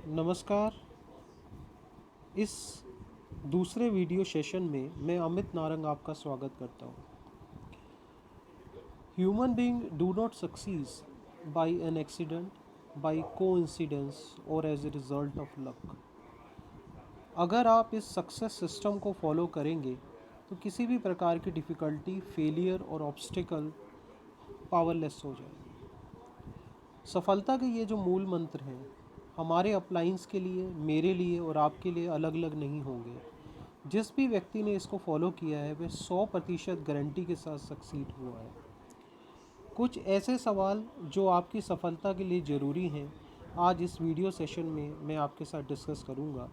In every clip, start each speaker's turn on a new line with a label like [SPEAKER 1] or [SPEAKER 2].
[SPEAKER 1] नमस्कार। इस दूसरे वीडियो सेशन में मैं अमित नारंग आपका स्वागत करता हूँ। Human being do not succeed by an accident, by coincidence और as a result of luck. अगर आप इस सक्सेस सिस्टम को फॉलो करेंगे तो किसी भी प्रकार की डिफ़िकल्टी, फेलियर और ऑब्स्टिकल पावरलेस हो जाएगी। सफलता के ये जो मूल मंत्र हैं हमारे अपलाइंस के लिए, मेरे लिए और आपके लिए अलग अलग नहीं होंगे। जिस भी व्यक्ति ने इसको फॉलो किया है वह 100% गारंटी के साथ सक्सीड हुआ है। कुछ ऐसे सवाल जो आपकी सफलता के लिए ज़रूरी हैं आज इस वीडियो सेशन में मैं आपके साथ डिस्कस करूंगा।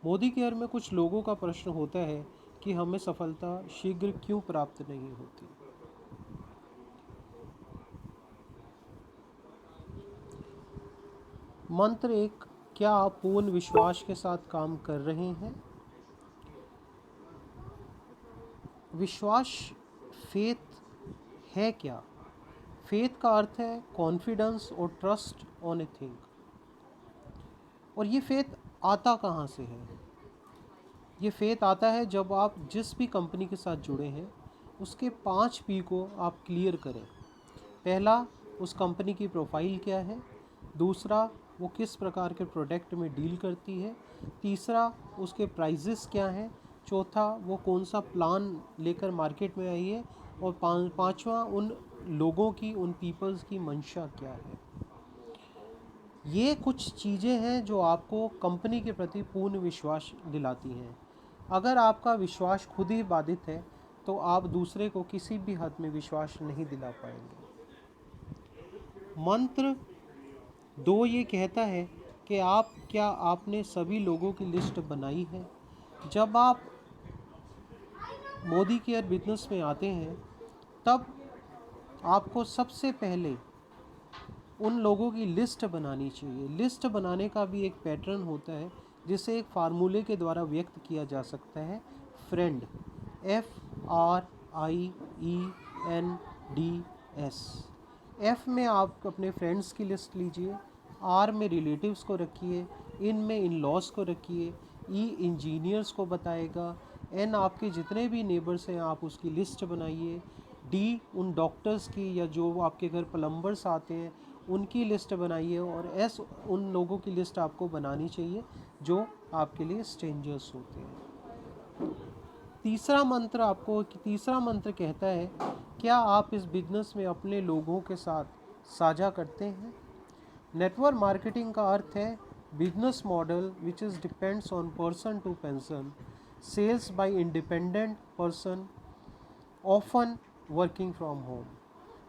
[SPEAKER 1] मोदी केयर में कुछ लोगों का प्रश्न होता है कि हमें सफलता शीघ्र क्यों प्राप्त नहीं होती। मंत्र एक, क्या आप पूर्ण विश्वास के साथ काम कर रहे हैं? विश्वास, फेथ है क्या? फेथ का अर्थ है कॉन्फिडेंस और ट्रस्ट ऑन ए थिंग। और ये फेथ आता कहाँ से है? ये फेथ आता है जब आप जिस भी कंपनी के साथ जुड़े हैं उसके 5 पी को आप क्लियर करें। पहला, उस कंपनी की प्रोफाइल क्या है। दूसरा, वो किस प्रकार के प्रोडक्ट में डील करती है। तीसरा, उसके प्राइजेस क्या हैं। चौथा, वो कौन सा प्लान लेकर मार्केट में आई है। और पांचवा, उन लोगों की, उन पीपल्स की मंशा क्या है। ये कुछ चीज़ें हैं जो आपको कंपनी के प्रति पूर्ण विश्वास दिलाती हैं। अगर आपका विश्वास खुद ही बाधित है तो आप दूसरे को किसी भी हद में विश्वास नहीं दिला पाएंगे। मंत्र 2 ये कहता है कि क्या आपने सभी लोगों की लिस्ट बनाई है। जब आप मोदी केयर बिजनेस में आते हैं तब आपको सबसे पहले उन लोगों की लिस्ट बनानी चाहिए। लिस्ट बनाने का भी एक पैटर्न होता है जिसे एक फार्मूले के द्वारा व्यक्त किया जा सकता है। Friend, FRIENDS। एफ में आप अपने फ्रेंड्स की लिस्ट लीजिए, आर में रिलेटिव्स को रखिए, इन में इन लॉज को रखिए, ई इंजीनियर्स को बताएगा, एन आपके जितने भी नेबर्स हैं आप उसकी लिस्ट बनाइए, डी उन डॉक्टर्स की या जो आपके घर प्लम्बर्स आते हैं उनकी लिस्ट बनाइए, और एस उन लोगों की लिस्ट आपको बनानी चाहिए जो आपके लिए स्ट्रेंजर्स होते हैं। तीसरा मंत्र कहता है, क्या आप इस बिजनेस में अपने लोगों के साथ साझा करते हैं। नेटवर्क मार्केटिंग का अर्थ है business model which is depends on person to person, sales by independent person often working from home.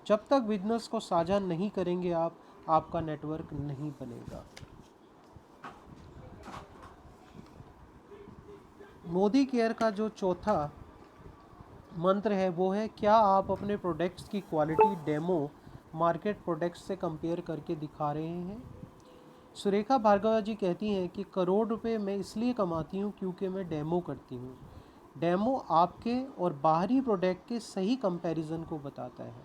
[SPEAKER 1] जब तक बिजनेस को साझा नहीं करेंगे आपका नेटवर्क नहीं बनेगा। मोदी केयर का जो चौथा मंत्र है वो है, क्या आप अपने प्रोडक्ट्स की क्वालिटी डेमो मार्केट प्रोडक्ट्स से कंपेयर करके दिखा रहे हैं। सुरेखा भार्गव जी कहती हैं कि करोड़ रुपए मैं इसलिए कमाती हूँ क्योंकि मैं डेमो करती हूँ। डेमो आपके और बाहरी प्रोडक्ट के सही कंपैरिजन को बताता है।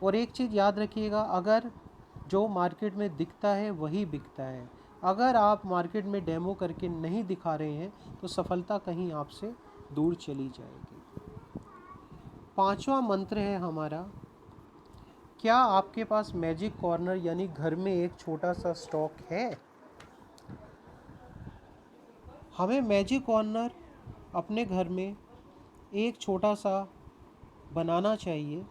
[SPEAKER 1] और एक चीज़ याद रखिएगा, अगर जो मार्केट में दिखता है वही बिकता है। अगर आप मार्केट में डेमो करके नहीं दिखा रहे हैं तो सफलता कहीं आपसे दूर चली जाएगी। पांचवा मंत्र है हमारा, क्या आपके पास मैजिक कॉर्नर यानी घर में एक छोटा सा स्टॉक है। हमें मैजिक कॉर्नर अपने घर में एक छोटा सा बनाना चाहिए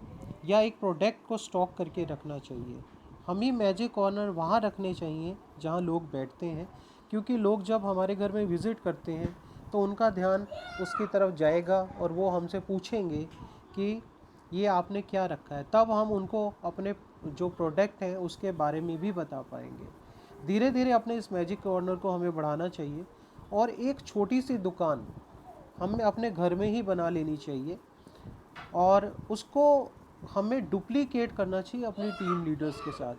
[SPEAKER 1] या एक प्रोडक्ट को स्टॉक करके रखना चाहिए। हमें मैजिक कॉर्नर वहाँ रखने चाहिए जहाँ लोग बैठते हैं, क्योंकि लोग जब हमारे घर में विज़िट करते हैं तो उनका ध्यान उसकी तरफ जाएगा और वो हमसे पूछेंगे कि ये आपने क्या रखा है। तब हम उनको अपने जो प्रोडक्ट हैं उसके बारे में भी बता पाएंगे। धीरे धीरे अपने इस मैजिक कॉर्नर को हमें बढ़ाना चाहिए और एक छोटी सी दुकान हमें अपने घर में ही बना लेनी चाहिए और उसको हमें डुप्लीकेट करना चाहिए अपनी टीम लीडर्स के साथ।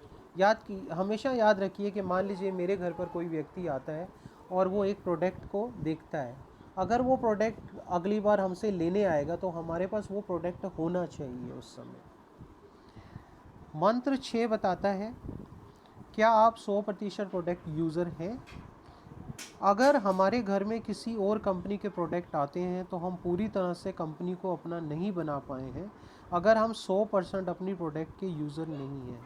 [SPEAKER 1] हमेशा याद रखिए कि मान लीजिए मेरे घर पर कोई व्यक्ति आता है और वो एक प्रोडक्ट को देखता है। अगर वो प्रोडक्ट अगली बार हमसे लेने आएगा तो हमारे पास वो प्रोडक्ट होना चाहिए उस समय। मंत्र 6 बताता है, क्या आप 100% प्रोडक्ट यूज़र हैं? अगर हमारे घर में किसी और कंपनी के प्रोडक्ट आते हैं तो हम पूरी तरह से कंपनी को अपना नहीं बना पाए हैं अगर हम 100% अपनी प्रोडक्ट के यूज़र नहीं हैं।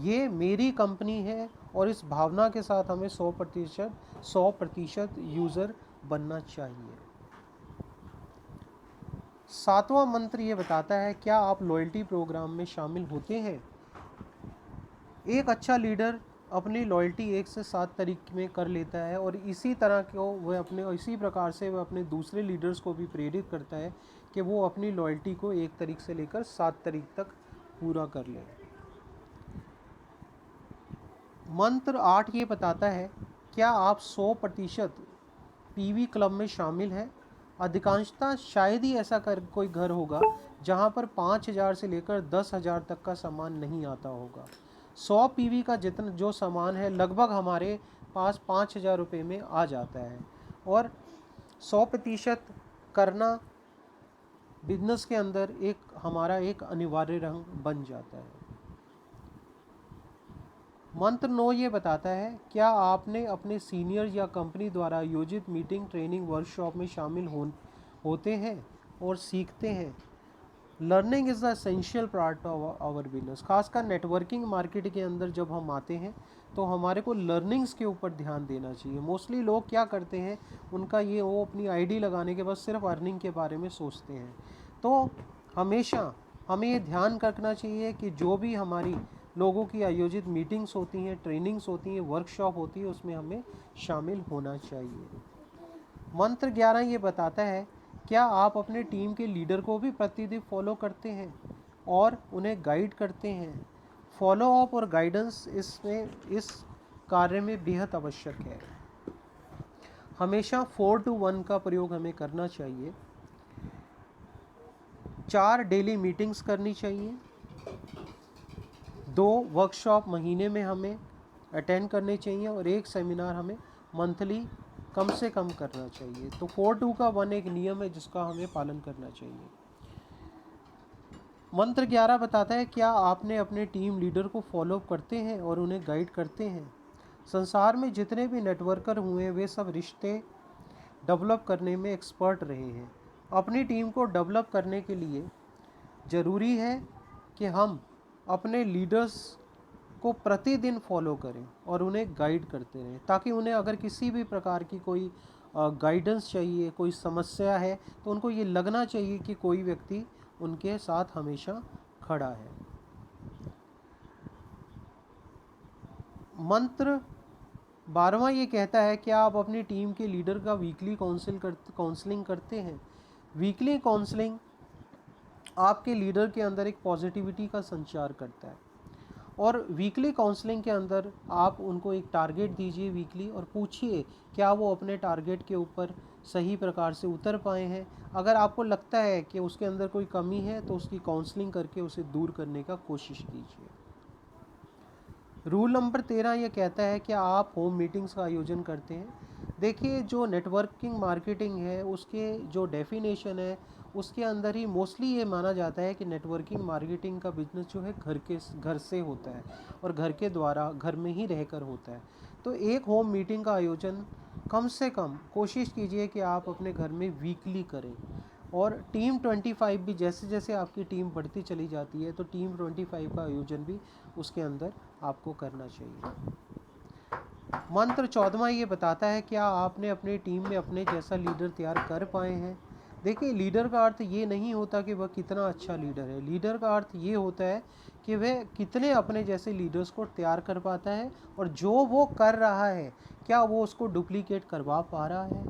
[SPEAKER 1] ये मेरी कंपनी है और इस भावना के साथ हमें 100% यूज़र बनना चाहिए। 7वां मंत्र ये बताता है, क्या आप लॉयल्टी प्रोग्राम में शामिल होते हैं? एक अच्छा लीडर अपनी लॉयल्टी 1 से 7 तारीख में कर लेता है और इसी प्रकार से वह अपने दूसरे लीडर्स को भी प्रेरित करता है कि वो अपनी लॉयल्टी को 1 तारीख से लेकर 7 तारीख तक पूरा कर लें। मंत्र 8 ये बताता है, क्या आप 100% पीवी क्लब में शामिल हैं? अधिकांशतः शायद ही ऐसा कोई घर होगा जहां पर 5,000 से लेकर 10,000 तक का सामान नहीं आता होगा। 100 पीवी का जितना जो सामान है लगभग हमारे पास 5,000 रुपये में आ जाता है और 100% करना बिजनेस के अंदर हमारा एक अनिवार्य रंग बन जाता है। मंत्र 9 ये बताता है, क्या आपने अपने सीनियर या कंपनी द्वारा आयोजित मीटिंग, ट्रेनिंग, वर्कशॉप में शामिल होते हैं और सीखते हैं? Learning is the essential part of our business. खासकर नेटवर्किंग मार्केट के अंदर जब हम आते हैं तो हमारे को लर्निंग्स के ऊपर ध्यान देना चाहिए। मोस्टली लोग क्या करते हैं, उनका वो अपनी आईडी लगाने के बाद सिर्फ अर्निंग के बारे में सोचते हैं। तो हमेशा हमें ये ध्यान रखना चाहिए कि जो भी हमारी लोगों की आयोजित मीटिंग्स होती हैं, ट्रेनिंग्स होती हैं, वर्कशॉप होती है, उसमें हमें शामिल होना चाहिए। मंत्र 11 ये बताता है, क्या आप अपने टीम के लीडर को भी प्रतिदिन फॉलो करते हैं और उन्हें गाइड करते हैं? फॉलो अप और गाइडेंस इस कार्य में बेहद आवश्यक है। हमेशा 4 to 1 का प्रयोग हमें करना चाहिए। 4 डेली मीटिंग्स करनी चाहिए। 2 वर्कशॉप महीने में हमें अटेंड करने चाहिए और 1 सेमिनार हमें मंथली कम से कम करना चाहिए। तो 4-2 का 1 एक नियम है जिसका हमें पालन करना चाहिए। मंत्र 11 बताता है, क्या आपने अपने टीम लीडर को फॉलो करते हैं और उन्हें गाइड करते हैं? संसार में जितने भी नेटवर्कर हुए वे सब रिश्ते डेवलप करने में एक्सपर्ट रहे हैं। अपनी टीम को डेवलप करने के लिए ज़रूरी है कि हम अपने लीडर्स को प्रतिदिन फॉलो करें और उन्हें गाइड करते रहें, ताकि उन्हें अगर किसी भी प्रकार की कोई गाइडेंस चाहिए, कोई समस्या है, तो उनको ये लगना चाहिए कि कोई व्यक्ति उनके साथ हमेशा खड़ा है। मंत्र 12वां ये कहता है, क्या आप अपनी टीम के लीडर का वीकली काउंसलिंग करते हैं? वीकली काउंसलिंग आपके लीडर के अंदर एक पॉजिटिविटी का संचार करता है और वीकली काउंसलिंग के अंदर आप उनको एक टारगेट दीजिए वीकली और पूछिए क्या वो अपने टारगेट के ऊपर सही प्रकार से उतर पाए हैं। अगर आपको लगता है कि उसके अंदर कोई कमी है तो उसकी काउंसलिंग करके उसे दूर करने का कोशिश कीजिए। रूल नंबर 13 ये कहता है कि आप होम मीटिंग्स का आयोजन करते हैं। देखिए, जो नेटवर्किंग मार्केटिंग है उसके जो डेफिनेशन है उसके अंदर ही मोस्टली ये माना जाता है कि नेटवर्किंग मार्केटिंग का बिजनेस जो है घर से होता है और घर के द्वारा घर में ही रहकर होता है। तो एक होम मीटिंग का आयोजन कम से कम कोशिश कीजिए कि आप अपने घर में वीकली करें। और टीम 25 भी जैसे जैसे आपकी टीम बढ़ती चली जाती है तो टीम 25 का आयोजन भी उसके अंदर आपको करना चाहिए। मंत्र 14वां ये बताता है, क्या आपने अपनी टीम में अपने जैसा लीडर तैयार कर पाए हैं? देखिए, लीडर का अर्थ ये नहीं होता कि वह कितना अच्छा लीडर है। लीडर का अर्थ ये होता है कि वह कितने अपने जैसे लीडर्स को तैयार कर पाता है और जो वो कर रहा है क्या वो उसको डुप्लीकेट करवा पा रहा है।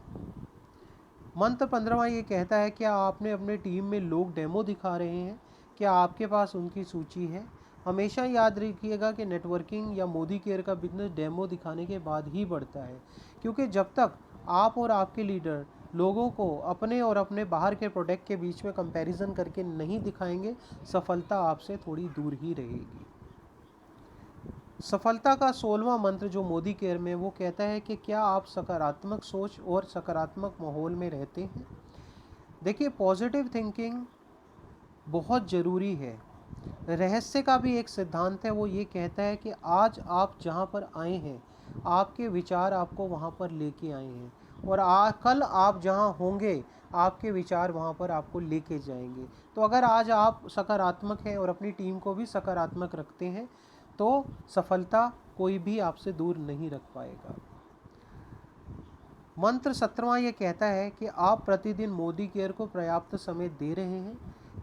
[SPEAKER 1] मंत्र 15वां ये कहता है, क्या आपने अपने टीम में लोग डेमो दिखा रहे हैं? क्या आपके पास उनकी सूची है? हमेशा याद रखिएगा कि नेटवर्किंग या मोदी केयर का बिजनेस डेमो दिखाने के बाद ही बढ़ता है, क्योंकि जब तक आप और आपके लीडर लोगों को अपने और अपने बाहर के प्रोडक्ट के बीच में कंपैरिजन करके नहीं दिखाएंगे, सफलता आपसे थोड़ी दूर ही रहेगी। सफलता का 16वां मंत्र जो मोदी केयर में वो कहता है कि क्या आप सकारात्मक सोच और सकारात्मक माहौल में रहते हैं? देखिए, पॉजिटिव थिंकिंग बहुत ज़रूरी है। रहस्य का भी एक सिद्धांत है, वो ये कहता है कि आज आप जहाँ पर आए हैं, आपके विचार आपको वहाँ पर लेके आए हैं, और कल आप जहाँ होंगे आपके विचार वहाँ पर आपको लेके जाएंगे। तो अगर आज आप सकारात्मक हैं और अपनी टीम को भी सकारात्मक रखते हैं तो सफलता कोई भी आपसे दूर नहीं रख पाएगा। मंत्र 17वां ये कहता है कि आप प्रतिदिन मोदी केयर को पर्याप्त समय दे रहे हैं।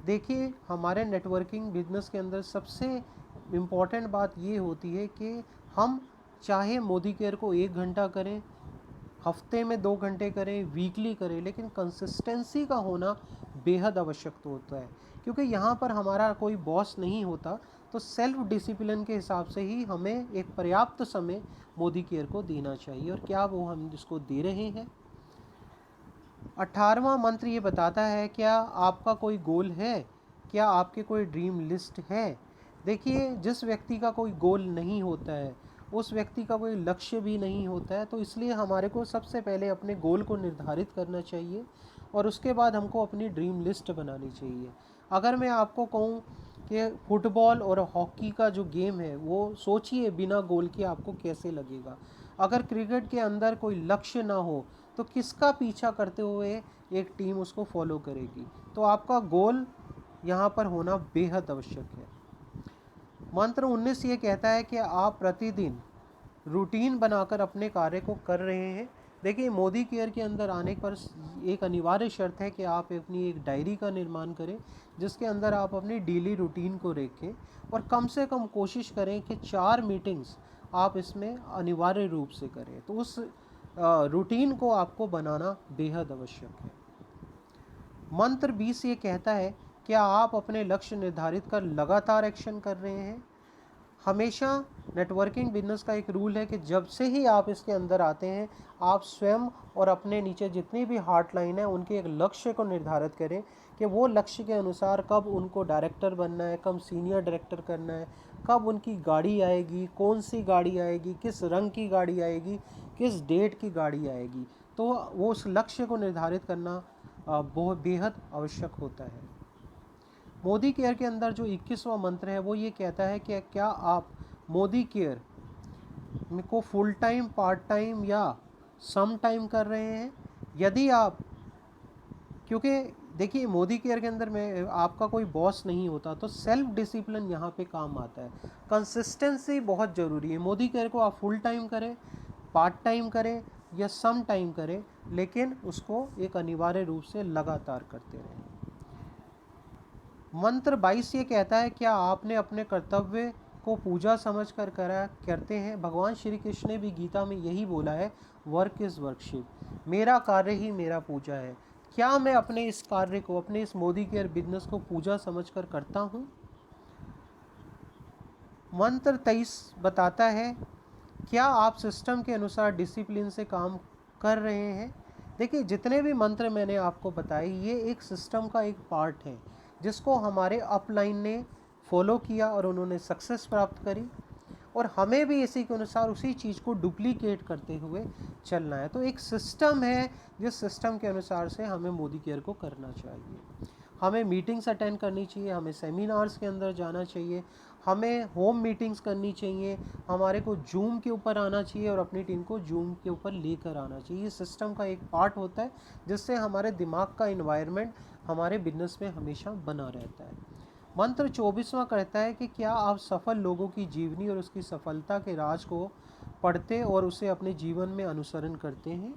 [SPEAKER 1] देखिए, हमारे नेटवर्किंग बिजनेस के अंदर सबसे इम्पॉर्टेंट बात ये होती है कि हम चाहे मोदी केयर को 1 घंटा करें, हफ्ते में 2 घंटे करें, वीकली करें, लेकिन कंसिस्टेंसी का होना बेहद आवश्यक तो होता है, क्योंकि यहाँ पर हमारा कोई बॉस नहीं होता। तो सेल्फ डिसिप्लिन के हिसाब से ही हमें एक पर्याप्त समय मोदी केयर को देना चाहिए, और क्या वो हम इसको दे रहे हैं। 18वां मंत्र ये बताता है, क्या आपका कोई गोल है, क्या आपके कोई ड्रीम लिस्ट है। देखिए, जिस व्यक्ति का कोई गोल नहीं होता है, उस व्यक्ति का कोई लक्ष्य भी नहीं होता है, तो इसलिए हमारे को सबसे पहले अपने गोल को निर्धारित करना चाहिए और उसके बाद हमको अपनी ड्रीम लिस्ट बनानी चाहिए। अगर मैं आपको कहूँ कि फुटबॉल और हॉकी का जो गेम है, वो सोचिए बिना गोल के आपको कैसे लगेगा। अगर क्रिकेट के अंदर कोई लक्ष्य ना हो तो किसका पीछा करते हुए एक टीम उसको फॉलो करेगी। तो आपका गोल यहाँ पर होना बेहद आवश्यक है। मंत्र 19 ये कहता है कि आप प्रतिदिन रूटीन बनाकर अपने कार्य को कर रहे हैं। देखिए, मोदी केयर के अंदर आने पर एक अनिवार्य शर्त है कि आप अपनी एक डायरी का निर्माण करें, जिसके अंदर आप अपनी डेली रूटीन को रखें, और कम से कम कोशिश करें कि 4 मीटिंग्स आप इसमें अनिवार्य रूप से करें। तो उस रूटीन को आपको बनाना बेहद आवश्यक है। मंत्र 20 ये कहता है, क्या आप अपने लक्ष्य निर्धारित कर लगातार एक्शन कर रहे हैं। हमेशा नेटवर्किंग बिजनेस का एक रूल है कि जब से ही आप इसके अंदर आते हैं, आप स्वयं और अपने नीचे जितनी भी हार्टलाइन है उनके एक लक्ष्य को निर्धारित करें कि वो लक्ष्य के अनुसार कब उनको डायरेक्टर बनना है, कब सीनियर डायरेक्टर करना है, कब उनकी गाड़ी आएगी, कौन सी गाड़ी आएगी, किस रंग की गाड़ी आएगी, किस डेट की गाड़ी आएगी। तो वो उस लक्ष्य को निर्धारित करना बहुत बेहद आवश्यक होता है। मोदी केयर के अंदर जो 21वां मंत्र है वो ये कहता है कि क्या आप मोदी केयर को फुल टाइम, पार्ट टाइम या सम टाइम कर रहे हैं। यदि आप, क्योंकि देखिए, मोदी केयर के अंदर में आपका कोई बॉस नहीं होता, तो सेल्फ डिसिप्लिन यहाँ पे काम आता है। कंसिस्टेंसी बहुत ज़रूरी है। मोदी केयर को आप फुल टाइम करें, पार्ट टाइम करें या सम टाइम करें, लेकिन उसको एक अनिवार्य रूप से लगातार करते रहें। मंत्र 22 ये कहता है, क्या आपने अपने कर्तव्य को पूजा समझकर करा करते हैं। भगवान श्री कृष्ण ने भी गीता में यही बोला है, वर्क इज़ वर्कशिप, मेरा कार्य ही मेरा पूजा है। क्या मैं अपने इस कार्य को, अपने इस मोदी केयर बिजनेस को पूजा समझकर करता हूँ। मंत्र 23 बताता है, क्या आप सिस्टम के अनुसार डिसिप्लिन से काम कर रहे हैं। देखिए, जितने भी मंत्र मैंने आपको बताए, ये एक सिस्टम का एक पार्ट है जिसको हमारे अपलाइन ने फॉलो किया और उन्होंने सक्सेस प्राप्त करी, और हमें भी इसी के अनुसार उसी चीज़ को डुप्लीकेट करते हुए चलना है। तो एक सिस्टम है, जिस सिस्टम के अनुसार से हमें मोदी केयर को करना चाहिए। हमें मीटिंग्स अटेंड करनी चाहिए, हमें सेमिनार्स के अंदर जाना चाहिए, हमें होम मीटिंग्स करनी चाहिए, हमारे को जूम के ऊपर आना चाहिए और अपनी टीम को जूम के ऊपर लेकर आना चाहिए। ये सिस्टम का एक पार्ट होता है जिससे हमारे दिमाग का इन्वायरमेंट हमारे बिजनेस में हमेशा बना रहता है। मंत्र 24वां कहता है कि क्या आप सफल लोगों की जीवनी और उसकी सफलता के राज को पढ़ते और उसे अपने जीवन में अनुसरण करते हैं।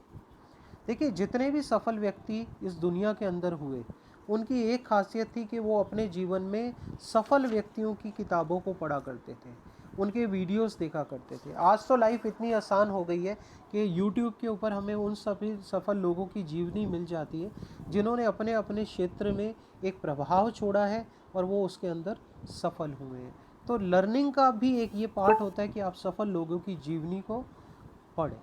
[SPEAKER 1] देखिए, जितने भी सफल व्यक्ति इस दुनिया के अंदर हुए, उनकी एक खासियत थी कि वो अपने जीवन में सफल व्यक्तियों की किताबों को पढ़ा करते थे, उनके वीडियोस देखा करते थे। आज तो लाइफ इतनी आसान हो गई है कि यूट्यूब के ऊपर हमें उन सभी सफल लोगों की जीवनी मिल जाती है जिन्होंने अपने अपने क्षेत्र में एक प्रभाव छोड़ा है और वो उसके अंदर सफल हुए हैं। तो लर्निंग का भी एक ये पार्ट होता है कि आप सफल लोगों की जीवनी को पढ़ें।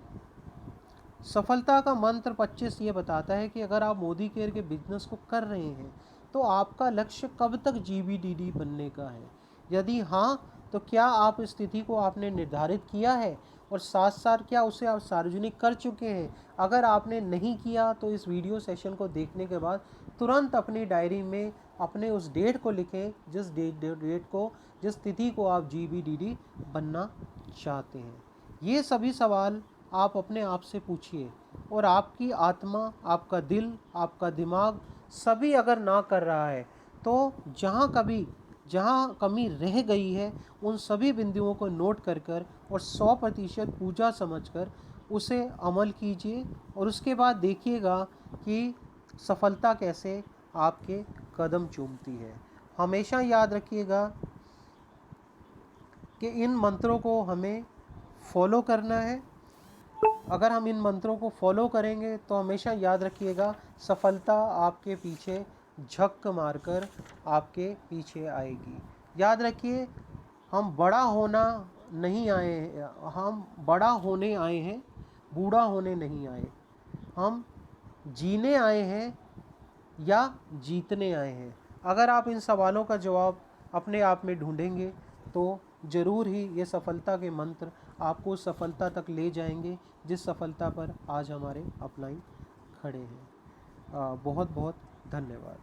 [SPEAKER 1] सफलता का मंत्र 25 ये बताता है कि अगर आप मोदी केयर के बिजनेस को कर रहे हैं तो आपका लक्ष्य कब तक जीबीडीडी बनने का है। यदि हाँ, तो क्या आप इस तिथि को आपने निर्धारित किया है और साथ साथ क्या उसे आप सार्वजनिक कर चुके हैं। अगर आपने नहीं किया तो इस वीडियो सेशन को देखने के बाद तुरंत अपनी डायरी में अपने उस डेट को लिखें जिस डेट को, जिस तिथि को आप GBDD बनना चाहते हैं। ये सभी सवाल आप अपने आप से पूछिए, और आपकी आत्मा, आपका दिल, आपका दिमाग सभी अगर ना कर रहा है तो जहाँ कमी रह गई है उन सभी बिंदुओं को नोट कर कर और 100% पूजा समझकर उसे अमल कीजिए, और उसके बाद देखिएगा कि सफलता कैसे आपके कदम चूमती है। हमेशा याद रखिएगा कि इन मंत्रों को हमें फॉलो करना है। अगर हम इन मंत्रों को फॉलो करेंगे तो हमेशा याद रखिएगा सफलता आपके पीछे झक मारकर आपके पीछे आएगी। याद रखिए, हम बड़ा होने आए हैं, बूढ़ा होने नहीं आए। हम जीने आए हैं या जीतने आए हैं। अगर आप इन सवालों का जवाब अपने आप में ढूंढेंगे तो ज़रूर ही ये सफलता के मंत्र आपको उस सफलता तक ले जाएंगे जिस सफलता पर आज हमारे अपलाइन खड़े हैं। बहुत बहुत धन्यवाद।